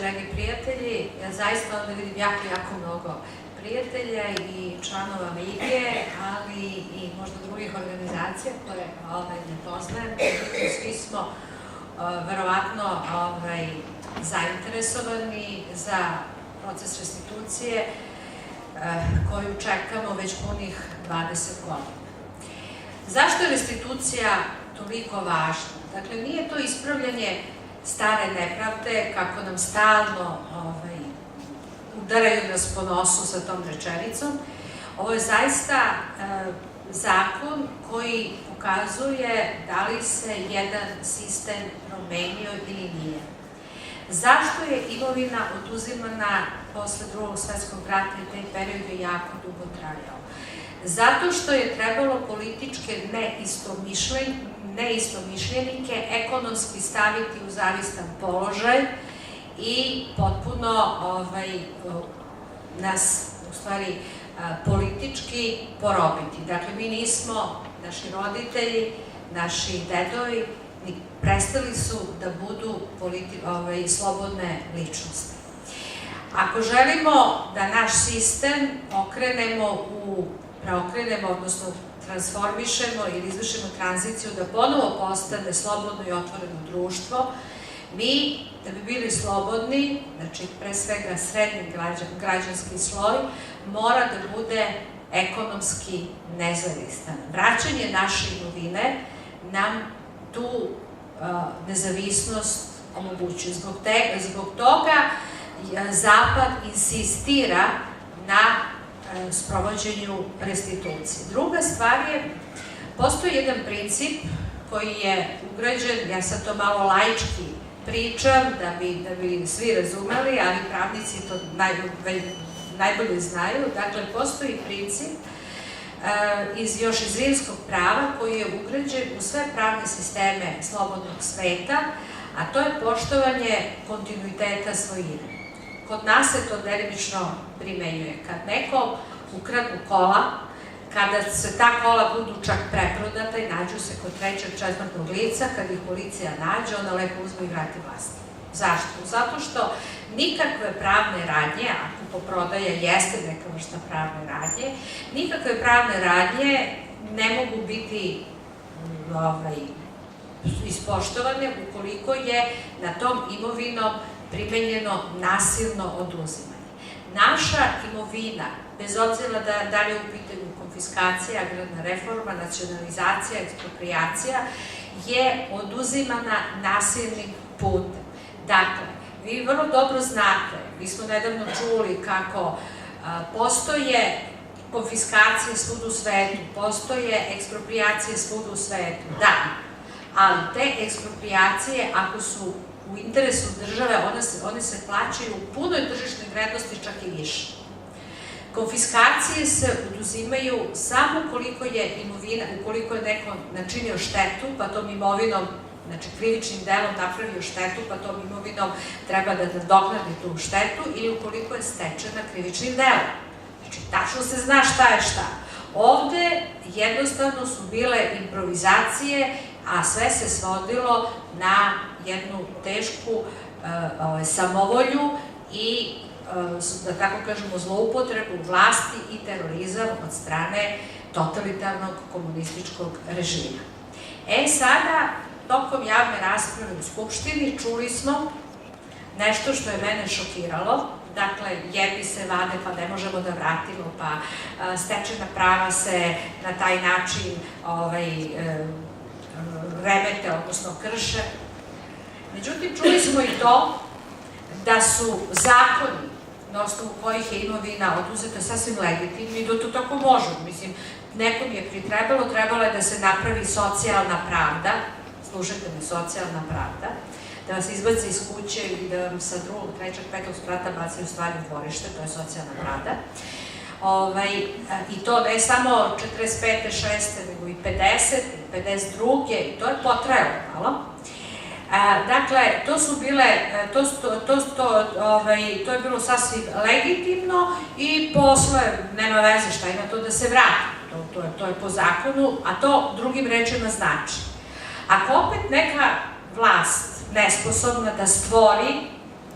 dragi prijatelji, ja zaista ovde vidim jako mnogo prijatelja i članova Lige, ali i možda drugih organizacija koje ne poznajem. Svi smo verovatno zainteresovani za proces restitucije koju čekamo već punih 20 godina. Zašto je restitucija toliko važna? Dakle, nije to ispravljanje stare nepravde, kako nam stalno udaraju nas po nosu sa tom rečenicom. Ovo je zaista zakon koji pokazuje da li se jedan sistem promenio ili nije. Zašto je imovina oduzimana posle Drugog svetskog rata i taj period je jako dugo trajao? Zato što je trebalo političke neistomišljenike ekonomski staviti u zavistan položaj i potpuno nas, u stvari, politički porobiti. Dakle, mi nismo, naši roditelji, naši dedovi, prestali su da budu slobodne ličnosti. Ako želimo da naš sistem preokrenemo, odnosno transformišemo ili izvršimo tranziciju da ponovo postane slobodno i otvoreno društvo, mi, da bi bili slobodni, znači pre svega srednji građanski sloj, mora da bude ekonomski nezavistan. Vraćanje naše imovine nam tu nezavisnost omogućuje. Zbog toga Zapad insistira na sprovođenju restitucije. Druga stvar je, postoji jedan princip koji je ugrađen, ja sad to malo laički pričam, da bi svi razumeli, ali pravnici to najbolje znaju. Dakle, postoji princip još iz rimskog prava koji je ugrađen u sve pravne sisteme slobodnog sveta, a to je poštovanje kontinuiteta svojine. Kod nas se to delimično primenjuje. Kad neko ukradnu kola, kada se ta kola budu čak preprodata i nađu se kod trećeg, četvrtog lica, kad ih policija nađe, ona lepo uzme i vrati vlasniku. Zašto? Zato što nikakve pravne radnje, a kupoprodaja jeste neka vrsta pravne radnje, nikakve pravne radnje ne mogu biti ispoštovane ukoliko je na tom imovinom primenjeno nasilno oduzimanje. Naša imovina, bez obzira da li je u pitanju konfiskacija, agrarna reforma, nacionalizacija, eksproprijacija, je oduzimana nasilnim putem. Dakle, vi vrlo dobro znate, mi smo nedavno čuli kako postoje konfiskacije svud u svetu, postoje eksproprijacije svud u svetu, da, ali te eksproprijacije, ako su u interesu države, one se plaćaju u punoj tržišnoj vrednosti, čak i više. Konfiskacije se oduzimaju samo ukoliko je imovina, ukoliko je neko načinio štetu, pa tom imovinom, znači krivičnim delom napravio štetu, pa tom imovinom treba da nadoknadi tu štetu, ili ukoliko je stečena krivičnim delom. Znači, tačno se zna šta je šta. Ovde jednostavno su bile improvizacije, a sve se svodilo na jednu tešku samovolju i, da tako kažemo, zloupotrebu vlasti i terorizam od strane totalitarnog komunističkog režima. Sada, tokom javne rasprave u Skupštini, čuli smo nešto što je mene šokiralo. Dakle, jedni se vade pa ne možemo da vratimo, pa stečena prava se na taj način remete, odnosno krše. Međutim, čuli smo i to da su zakoni na osnovu kojih je imovina oduzeta sasvim legitimni i da to tako može. Mislim, nekom je trebalo je da se napravi socijalna pravda, slušajte me, socijalna pravda, da vas izbaci iz kuće ili da vam sa drugog, trećeg, petog sprata baci u stvari u dvorište, to je socijalna pravda. I to ne samo 45. 6. nego i 50. i 52. i to je potrajalo malo. Dakle, to je bilo sasvim legitimno i posle nema veze šta ima to da se vrati. To je po zakonu, a to drugim rečima znači. Ako opet neka vlast nesposobna da stvori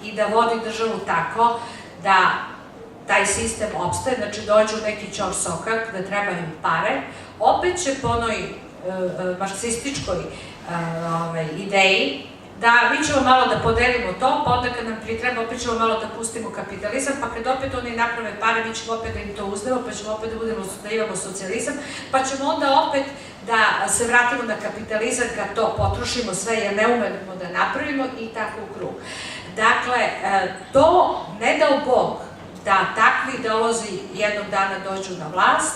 i da vodi državu tako da taj sistem opstaje, znači dođu neki ćor sokak da trebaju pare, opet će po onoj marksističkoj ideji da mi ćemo malo da podelimo to, pa onda kad nam pritreba opet ćemo malo da pustimo kapitalizam, pa kad opet oni naprave pare, mi ćemo opet da im to uzdemo, pa ćemo opet da imamo socijalizam, pa ćemo onda opet da se vratimo na kapitalizam kad to potrošimo sve jer ne umemo da napravimo i tako u krug. Dakle, to ne dao Bog da takvi ideolozi jednog dana dođu na vlast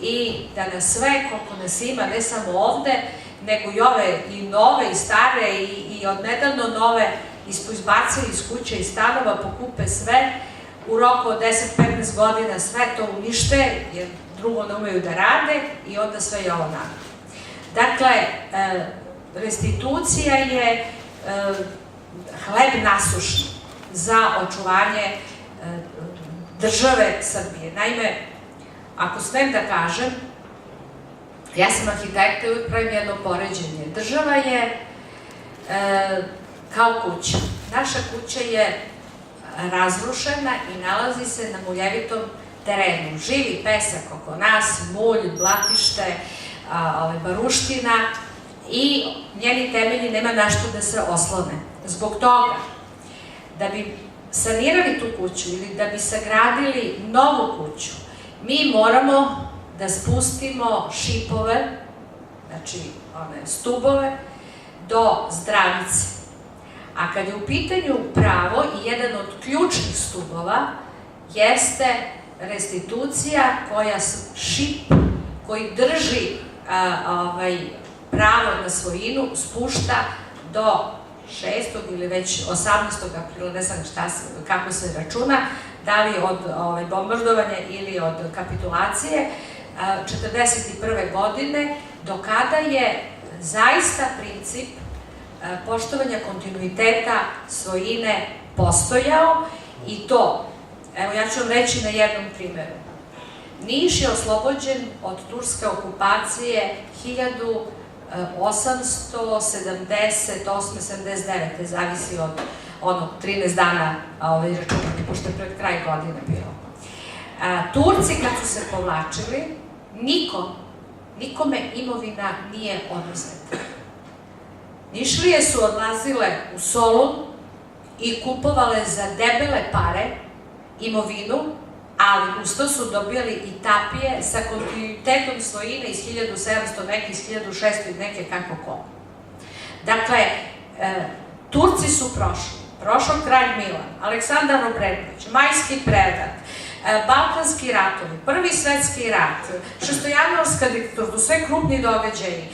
i da nas sve, koliko nas ima, ne samo ovde, nego i ove, i nove, i stare, i odnedavno nove, izbacili iz kuće i stanova, pokupe sve, u roku od 10-15 godina sve to unište, jer drugo ne umeju da rade i onda sve je ovo naravno. Dakle, restitucija je hleb nasušni za očuvanje države Srbije. Naime, ako smem da kažem, ja sam arhitekta i uvijek pravim jedno poređenje. Država je kao kuća. Naša kuća je razrušena i nalazi se na muljevitom terenu. Živi pesak oko nas, mulj, blatište, baruština i njeni temelji nema na što da se oslone. Zbog toga, da bi sanirali tu kuću ili da bi sagradili novu kuću, mi moramo da spustimo šipove, znači one stubove, do zdravice. A kad je u pitanju pravo i jedan od ključnih stubova jeste restitucija koja šip koji drži pravo na svojinu spušta do 6. ili već 18. aprila, ne znam kako se računa, da li od bombardovanja ili od kapitulacije, 1941. godine, do kada je zaista princip poštovanja kontinuiteta svojine postojao i to, evo ja ću vam reći na jednom primjeru. Niš je oslobođen od turske okupacije 1878-79, zavisi od 13 dana računati, pošto je pred kraj godine bilo. Turci kad su se povlačili, nikome imovina nije oduzeta. Nišlije su odlazile u Solun i kupovale za debele pare imovinu, ali uz to su dobijali i tapije sa kontinuitetom svojine iz 1700, neke iz 1600 i neke kako ko. Dakle, Turci su prošli. Prošao kralj Milan, Aleksandar Obrenović, Majski prevrat, Balkanski ratovi, Prvi svetski rat, šestojanuarska diktatura, to sve krupni događaji,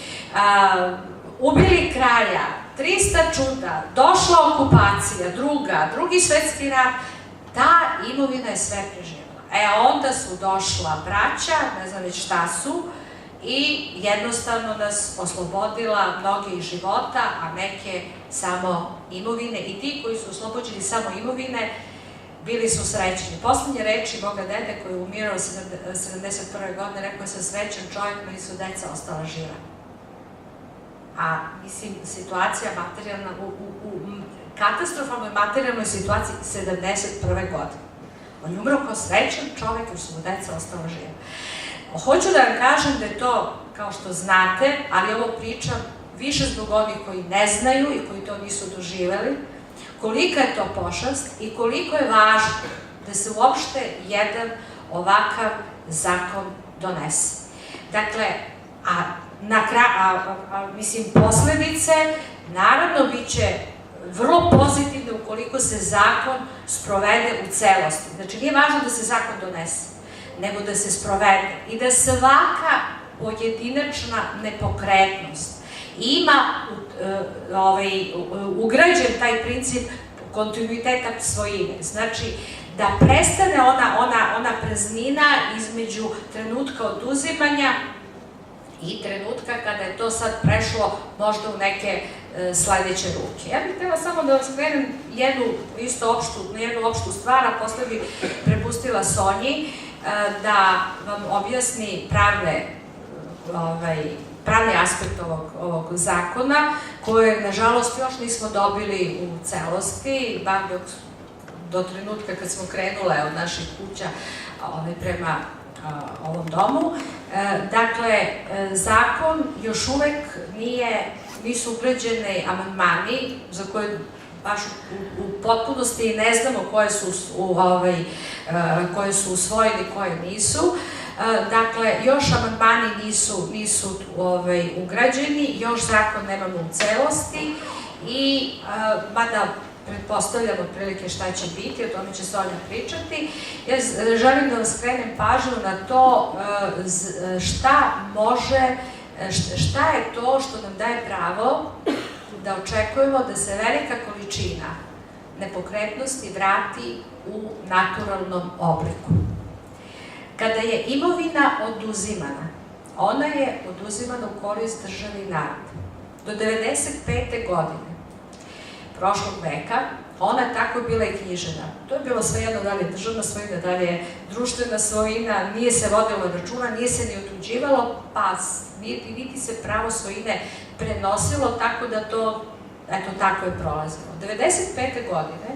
ubili kralja, 300 čuda, došla okupacija, drugi svetski rat, ta imovina je sve preživjela. Onda su došla braća, ne znam već šta su, i jednostavno nas oslobodila mnoge iz života, a neke samo imovine. I ti koji su oslobođeni samo imovine, bili su srećni. Poslednje reči moga dede koji je umirao 71. godine, rekao je: sam srećan čovjek, meni su deca ostala živa. A, mislim, situacija materijalna, u katastrofalnoj materijalnoj situaciji 71. godine. On je umrao kao srećan čovjek jer su mu deca ostala živa. Hoću da vam kažem da je to, kao što znate, ali ovo pričam više zbog onih koji ne znaju i koji to nisu doživeli, kolika je to pošast i koliko je važno da se uopšte jedan ovakav zakon donese. Dakle, mislim, posledice naravno bit će vrlo pozitivne ukoliko se zakon sprovede u celosti. Znači, nije važno da se zakon donese, nego da se sprovede i da svaka pojedinačna nepokretnost ima ugrađen taj princip kontinuiteta svojine. Znači, da prestane ona praznina između trenutka oduzimanja i trenutka kada je to sad prešlo možda u neke sledeće ruke. Ja bih htjela samo da vam skrenem jednu opštu stvar, a posle bih prepustila Sonji da vam objasni pravne pravni aspekt ovog zakona, koje, nažalost, još nismo dobili u celosti, bar do trenutka kad smo krenule od naših kuća prema ovom domu. Dakle, zakon još uvek nisu ugrađene amandmani za koje baš u potpunosti ne znamo koje su usvojili, koje nisu. Dakle, još amandmani nisu ugrađeni, još zakon nemamo u celosti i, mada pretpostavljam otprilike šta će biti, o tome će Sonja pričati, ja želim da vam skrenem pažnju na to šta je to što nam daje pravo da očekujemo da se velika količina nepokretnosti vrati u naturalnom obliku. Kada je imovina oduzimana, ona je oduzimana u korist države i naroda. Do 1995. godine prošlog veka, ona tako je bila i knjižena. To je bilo svejedno da li je državna svojina, da li je društvena svojina, nije se vodilo računa, nije se ni otuđivalo, pa niti se pravo svojine prenosilo, tako da to, eto, tako je prolazilo. 1995. godine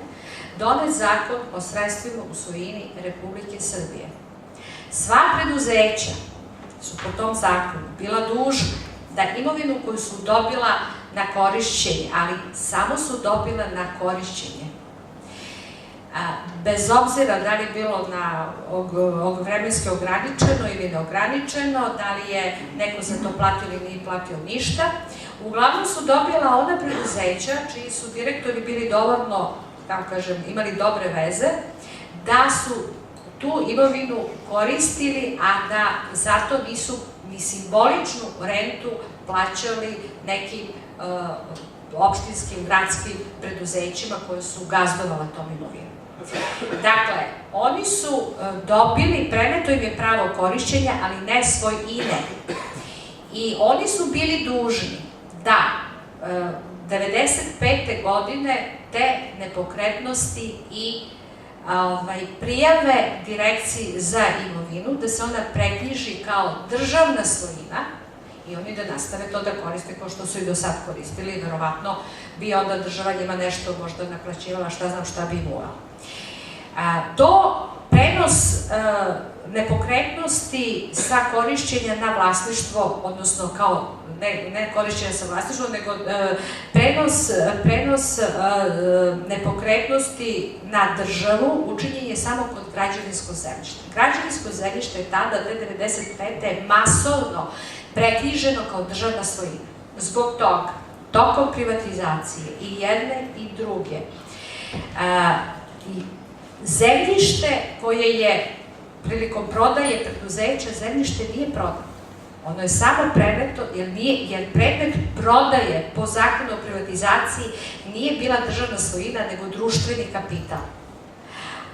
donet zakon o sredstvima u svojini Republike Srbije. Sva preduzeća su po tom zakonu bila dužna da imovinu koju su dobila na korišćenje, ali samo su dobila na korišćenje. Bez obzira da li je bilo vremenski ograničeno ili neograničeno, da li je neko za to platio ili nije platio ništa, uglavnom su dobila ona preduzeća čiji su direktori bili dovoljno, tako kažem, imali dobre veze, da su tu imovinu koristili, a da zato nisu ni simboličnu rentu plaćali nekim opštinskim, gradskim preduzećima koje su gazdovala tom imovinom. Dakle, oni su dobili, preneto im je pravo korišćenja, ali ne svoj ime. I oni su bili dužni da 1995. godine te nepokretnosti i prijave Direkciji za imovinu, da se ona preknjiži kao državna svojina i oni da nastave to da koriste kao što su i do sad koristili. Verovatno bi onda država njima nešto možda naplaćivala, šta znam šta bi imala. To prenos nepokretnosti sa korišćenja na vlasništvo, odnosno kao ne korišćenja sa vlasništvom, nego prenos nepokretnosti na državu učinjen je samo kod građevinskog zemljišta. Građevinsko zemljište je tada, 1995. masovno preknjiženo kao državna svojina. Zbog toga, tokom privatizacije i jedne i druge, zemljište koje je prilikom prodaje preduzeća, zemljište nije prodano. Ono je samo preneto, jer predmet prodaje po zakonu o privatizaciji nije bila državna svojina, nego društveni kapital.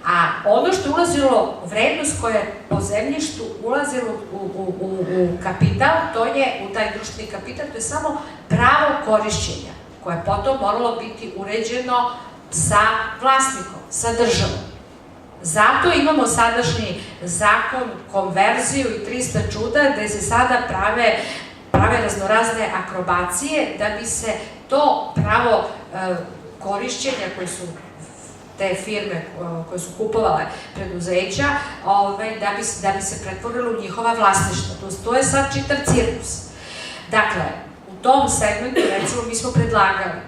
A ono što je ulazilo, vrednost koja je po zemljištu ulazilo u kapital, to je, u taj društveni kapital, to je samo pravo korišćenja, koje je potom moralo biti uređeno sa vlasnikom, sa državom. Zato imamo sadašnji zakon, konverziju i 300 čuda, gde se sada prave raznorazne akrobacije da bi se to pravo korišćenja koje su te firme koje su kupovale preduzeća, da bi se pretvorilo u njihova vlasništva. To je sad čitav cirkus. Dakle, u tom segmentu, recimo, mi smo predlagali,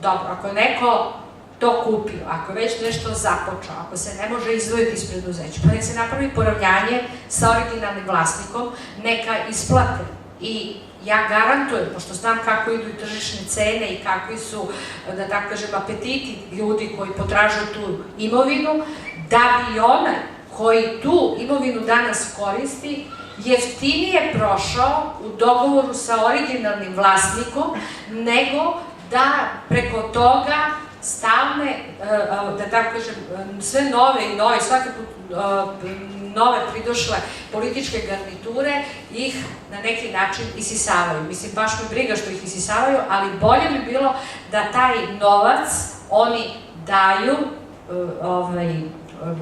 dobro, ako je neko to kupio, ako je već nešto započeo, ako se ne može izdvojiti iz preduzeća, pa nek se napravi poravnjanje sa originalnim vlasnikom, neka isplate. I ja garantujem, pošto znam kako idu i tržišne cene i kakvi su, da tako kažem, apetiti ljudi koji potražuju tu imovinu, da bi onaj koji tu imovinu danas koristi jeftinije prošao u dogovoru sa originalnim vlasnikom, nego da preko toga stalne, da tako kažem, sve nove i nove, svaki put nove pridošle političke garniture ih na neki način isisavaju. Mislim, baš me briga što ih isisavaju, ali bolje bi bilo da taj novac oni daju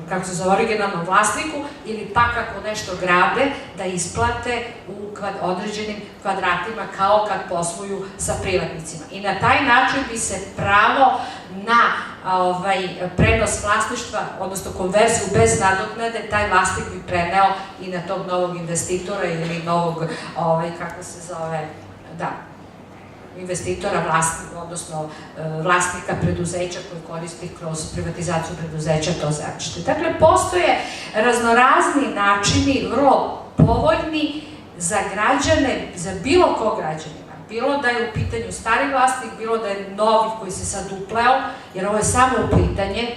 kako se zove, originalnom vlasniku, ili pak ako nešto grade, da isplate u određenim kvadratima kao kad posluju sa privatnicima. I na taj način bi se pravo na prenos vlasništva, odnosno konverziju bez nadoknade, taj vlasnik bi preneo i na tog novog investitora ili novog, kako se zove, da, investitora, odnosno vlasnika preduzeća koji koristi kroz privatizaciju preduzeća to zemljište. Dakle, postoje raznorazni načini, vrlo povoljni za građane, za bilo kog građanina. Bilo da je u pitanju stari vlasnik, bilo da je novi koji se sad upleo, jer ovo je samo pitanje.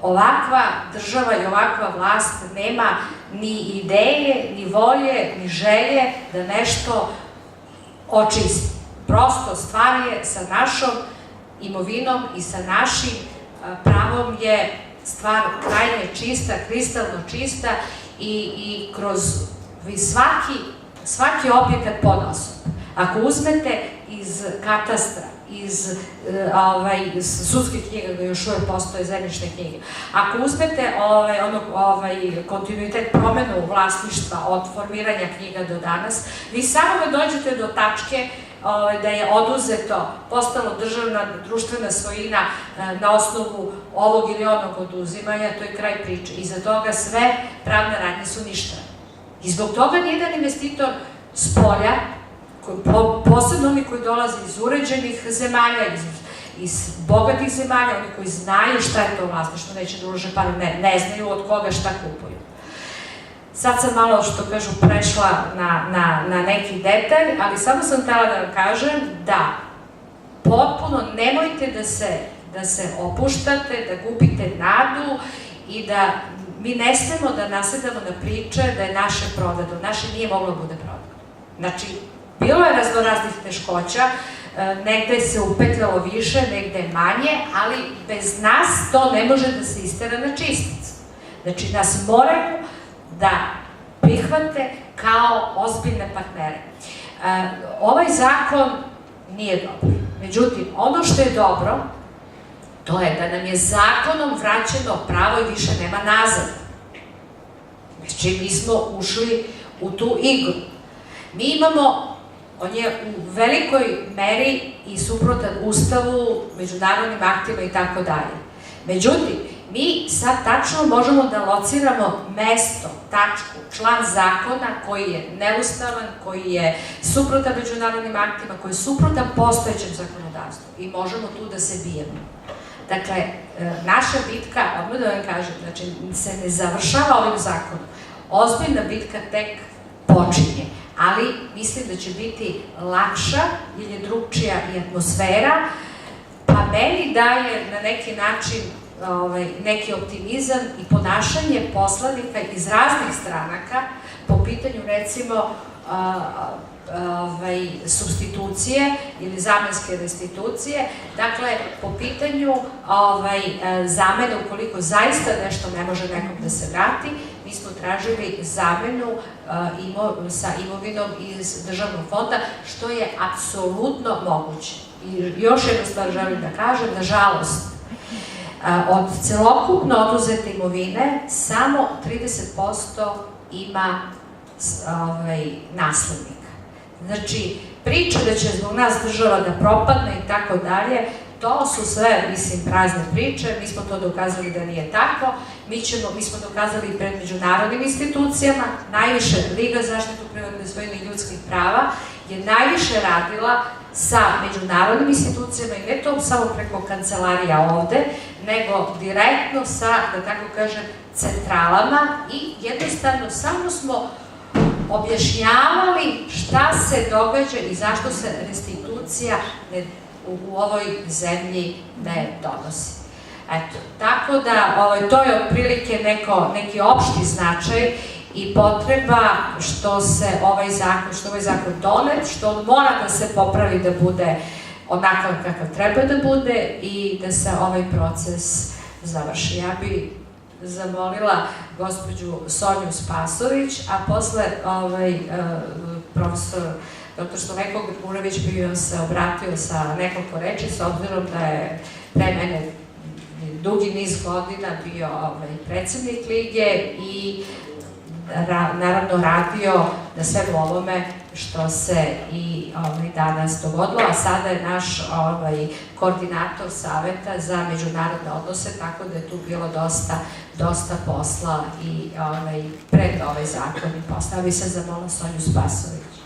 Ovakva država i ovakva vlast nema ni ideje, ni volje, ni želje da nešto očisti. Prosto, stvar je sa našom imovinom i sa našim pravom je stvar krajnje čista, kristalno čista i kroz svaki objekat ponosom. Ako uzmete iz katastra, iz sudskih knjiga, da još uvijek postoje zemljišne knjige, ako uzmete kontinuitet promenu vlasništva od formiranja knjiga do danas, vi samo da dođete do tačke da je oduzeto, postalo državna, društvena svojina na osnovu ovog ili onog oduzimanja, to je kraj priče. Iza toga sve pravne radnje su ništa. I zbog toga nijedan investitor s polja, posebno oni koji dolaze iz uređenih zemalja, iz bogatih zemalja, oni koji znaju šta je to vlasništvo, neće da ulože pare, ne znaju od koga šta kupuju. Sad sam malo, što kažu, prešla na neki detalj, ali samo sam htela da vam kažem da potpuno nemojte da se opuštate, da gubite nadu i da mi ne smemo da nasedamo na priče da je naše prodato. Naše nije moglo bude prodato. Znači, bilo je raznoraznih teškoća, negde se upetljalo više, negde manje, ali bez nas to ne može da se istera na čisticu. Znači, nas moraju da prihvate kao ozbiljne partnere. Ovaj zakon nije dobar. Međutim, ono što je dobro, to je da nam je zakonom vraćeno pravo i više nema nazad. Znači, mi smo ušli u tu igru. Mi imamo, on je u velikoj meri i suprotan Ustavu, međunarodnim aktima i tako dalje. Međutim, mi sad tačno možemo da lociramo mesto, tačku, član zakona koji je neustavan, koji je suprotan međunarodnim aktima, koji je suprotan postojećem zakonodavstvu i možemo tu da se bijemo. Dakle, naša bitka, odmah da vam kažem, znači se ne završava ovim zakonom. Ozbiljna bitka tek počinje, ali mislim da će biti lakša jer je drugčija i atmosfera, pa meni daje na neki način neki optimizam i ponašanje poslanika iz raznih stranaka po pitanju, recimo, supstitucije ili zamenske restitucije. Dakle, po pitanju zamene, ukoliko zaista nešto ne može nekom da se vrati, mi smo tražili zamenu sa imovinom iz državnog fonda, što je apsolutno moguće. I još jednu stvar želim da kažem, nažalost, od celokupno oduzete imovine samo 30% ima naslednika. Znači, priče da će zbog nas država da propadne i tako dalje, to su sve, mislim, prazne priče, mi smo to dokazali da nije tako, mi smo dokazali i pred međunarodnim institucijama, najviše Liga za zaštitu privatne svojine i ljudskih prava je najviše radila sa međunarodnim institucijama i ne to samo preko kancelarija ovde, nego direktno sa, da tako kažem, centralama i jednostavno samo smo objašnjavali šta se događa i zašto se restitucija u ovoj zemlji ne donosi. Eto, tako da to je otprilike neki opšti značaj i potreba što ovaj zakon donet, što on mora da se popravi da bude onakav kakav treba da bude i da se ovaj proces završi. Ja bih zamolila gospođu Sonju Spasović, a posle profesor dr. Slaveko Grgurević bi vam se obratio sa nekoliko reči, s obzirom da je pre mene dugi niz godina bio predsjednik lige i naravno radio na svemu ovome što se i danas dogodilo, a sada je naš koordinator Saveta za međunarodne odnose, tako da je tu bilo dosta posla i pred ovaj zakon i posla. Ja bih se zamolila Sonju Spasović.